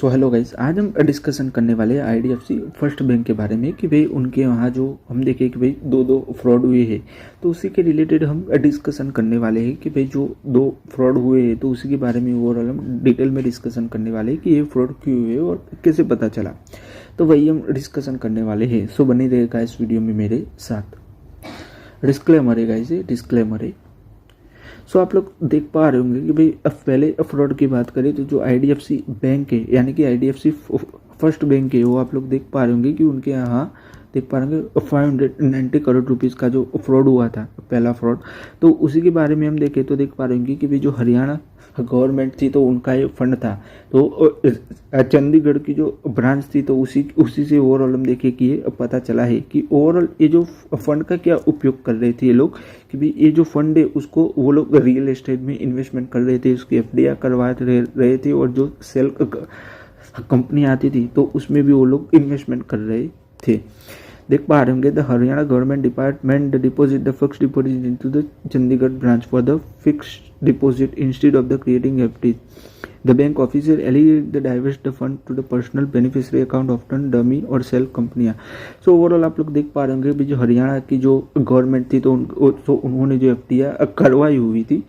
So hello guys, आज हम discussion करने वाले हैं आईडीएफसी फर्स्ट बैंक के बारे में कि भाई उनके वहाँ जो हम देखें कि भाई दो फ्रॉड हुए हैं, तो उसी के रिलेटेड हम डिस्कशन करने वाले हैं कि भाई जो दो फ्रॉड हुए हैं तो उसी के बारे में ओवरऑल हम डिटेल में डिस्कशन करने वाले हैं कि ये फ्रॉड क्यों हुए और कैसे पता चला। तो वही हम डिस्कशन करने वाले हैं। सो बने रहेगा इस वीडियो में मेरे साथ। डिस्क्लेमर है गाइस, ये डिस्क्लेमर है। सो आप लोग देख पा रहे होंगे कि भाई अब पहले फ्रॉड की बात करें तो जो आईडीएफसी बैंक है यानी कि आईडीएफसी फर्स्ट बैंक है, वो आप लोग देख पा रहे होंगे कि उनके यहाँ देख पा रहे होंगे 590 करोड़ रुपीज़ का जो फ्रॉड हुआ था, पहला फ्रॉड। तो उसी के बारे में हम देखें तो देख पा रहे होंगे कि भाई जो हरियाणा गवर्नमेंट थी तो उनका ये फंड था, तो चंडीगढ़ की जो ब्रांच थी तो उसी से ओवरऑल हम देखें कि ये पता चला है कि ओवरऑल ये जो फंड का क्या उपयोग कर रहे थे ये लोग, कि भाई ये जो फंड है उसको वो लोग रियल एस्टेट में इन्वेस्टमेंट कर रहे थे, उसकी एफडीआई करवा रहे थे और जो सेल कंपनी आती थी तो उसमें भी वो लोग इन्वेस्टमेंट कर रहे थे। देख पा रहे होंगे the Haryana government department the deposit the fixed deposit into the Chandigarh branch for the fixed deposit instead of the creating FD. The bank officer alleged the divest the fund to the personal beneficiary account often dummy और cell कंपनियां। So overall आप लोग देख पा रहे होंगे भी जो हरियाणा की जो गवर्नमेंट थी तो उन्होंने जो एफडीआई करवाई हुई थी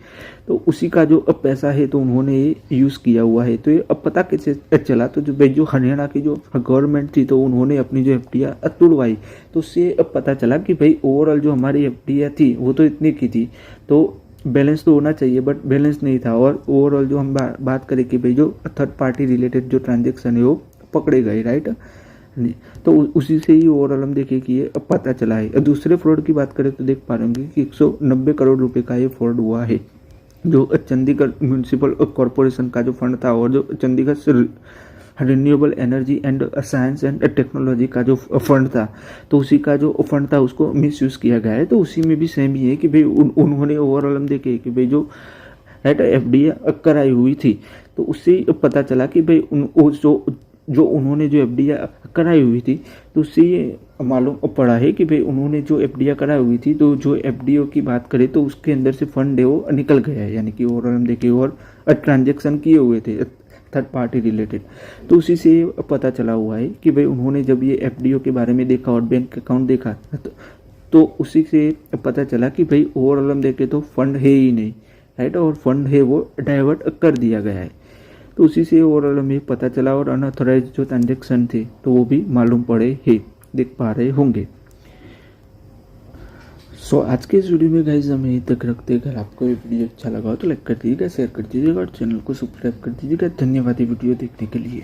तो उसी का जो पैसा है तो उन्होंने ये यूज़ किया हुआ है। तो ये अब पता कैसे चला, तो जो हरियाणा की जो गवर्नमेंट थी तो उन्होंने अपनी जो एफडीआई तुड़वाई, तो उससे अब पता चला कि भाई ओवरऑल जो हमारी एफडीआई थी वो तो इतनी की थी, तो बैलेंस तो होना चाहिए बट बैलेंस नहीं था। और ओवरऑल जो हम बात करें कि भाई जो थर्ड पार्टी रिलेटेड जो ट्रांजेक्शन है वो पकड़े गए, राइट। तो उसी से ही ओवरऑल हम देखें कि ये पता चला है। दूसरे फ्रॉड की बात करें तो देख पा रहे होंगे कि 190 करोड़ रुपए का ये फ्रॉड हुआ है, जो चंडीगढ़ म्यूनसिपल कॉरपोरेशन का जो फंड था और जो Chandigarh renewable energy and science and technology का जो फंड था तो उसी का जो फंड था उसको मिसयूज़ किया गया है। तो उसी में भी सेम ही है कि भाई उन्होंने ओवरऑल हम देखे कि भाई जो राइट एफडीआई कराई हुई थी तो उससे पता चला कि भाई जो उन्होंने जो एफडीआई कराई हुई थी तो उससे ये मालूम पड़ा है कि भाई उन्होंने जो एफडीआई कराई हुई थी तो जो एफडीओ की बात करें तो उसके अंदर से फंड है वो निकल गया है, यानी कि ओवरऑल हम देखें और ट्रांजेक्शन किए हुए थे थर्ड पार्टी रिलेटेड। तो उसी से पता चला हुआ है कि भाई उन्होंने जब ये एफडीओ के बारे में देखा और बैंक अकाउंट देखा तो उसी से पता चला कि भाई ओवरऑल हम देखें तो फंड है ही नहीं, राइट, और फंड है वो डाइवर्ट कर दिया गया है। तो उसी से ओवरऑल हमें पता चला और अनऑथराइज जो ट्रांजेक्शन थे तो वो भी मालूम पड़े है, देख पा रहे होंगे। सो आज के इस वीडियो में गाइस हम यहीं तक रखते हैं। अगर आपको ये वीडियो अच्छा लगा हो तो लाइक कर दीजिएगा, शेयर कर दीजिएगा और चैनल को सब्सक्राइब कर दीजिएगा। धन्यवाद ये वीडियो देखने के लिए।